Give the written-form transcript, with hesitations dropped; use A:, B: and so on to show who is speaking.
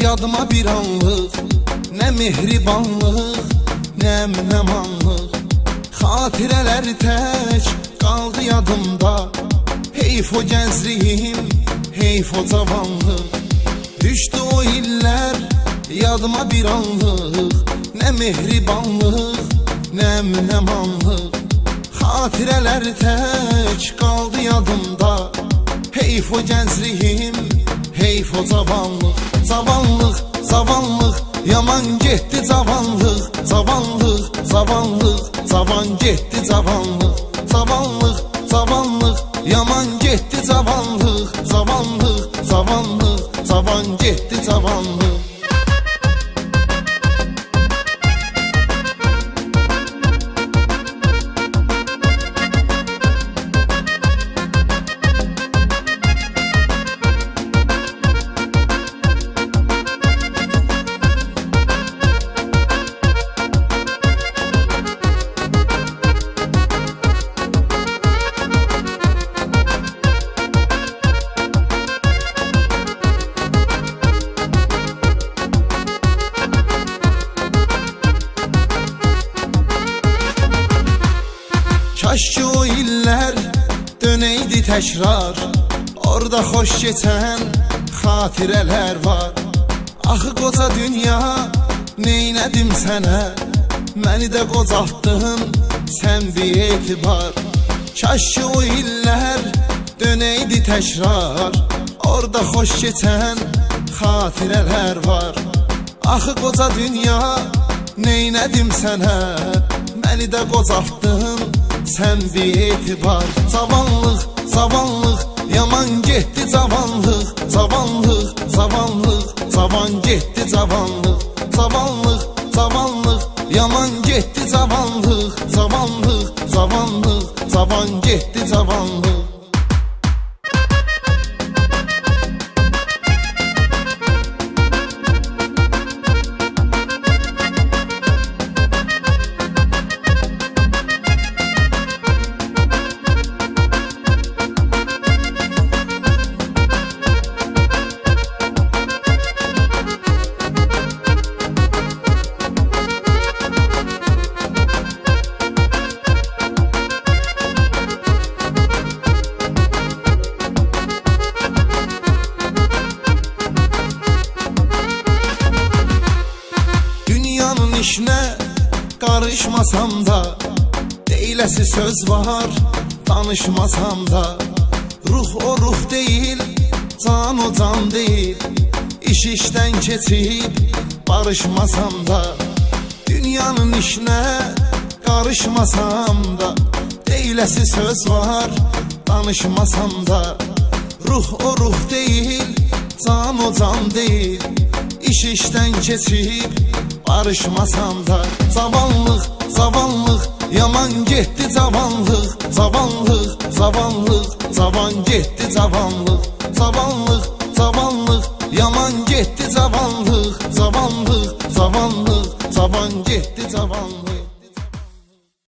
A: yadıma bir anlıq, nə mehribanlıq, nə əminəmanlıq. Xatirələr tək qaldı yadımda, heyf o gəncliyim, heyf o cavanlıq. Düşdü o illər yadıma bir anlıq, nə mehribanlıq, nə əminəmanlıq. Xatirələr tək qaldı yadımda, heyf o gəncliyim, heyf o cavanlıq. Cavanlıq, cavanlıq, yaman getdi cavanlıq. Cavanlıq, cavanlıq, cavan getdi cavanlıq. Cavanlıq, cavanlıq, yaman getdi cavanlıq. Cavanlıq, cavanlıq, cavan getdi cavanlıq. Kaş ki o illər dönəydi təkrar, orada xoş keçən xatirələr var. Axı qoca dünya, neynədim sənə, məni də qocaltdın sən bir etibar. Kaş ki o illər dönəydi təkrar, orada xoş keçən xatirələr var. Axı qoca dünya, neynədim sənə, məni də qocaltdın sən bir etibar. Cavanlıq, cavanlıq, yaman getdi cavanlıq. Cavanlıq, cavanlıq, cavan getdi cavanlıq. Cavanlıq, cavanlıq, yaman getdi cavanlıq. Cavanlıq, cavanlıq, cavan getdi cavanlıq. İşinə qarışmasam da, deyiləsi söz var, danışmasam da. Ruh o ruh deyil, can o can deyil, iş işdən keçib barışmasam da. Dünyanın işinə qarışmasam da, deyiləsi söz var, danışmasam da. Ruh o ruh deyil, can o can deyil, iş işdən keçib barışmasam da. Cavanlıq, cavanlıq, yaman getdi cavanlıq. Cavanlıq, cavanlıq, cavan getdi cavanlıq. Cavanlıq, cavanlıq, yaman getdi cavanlıq. Cavanlıq, cavanlıq, cavan getdi cavanlıq.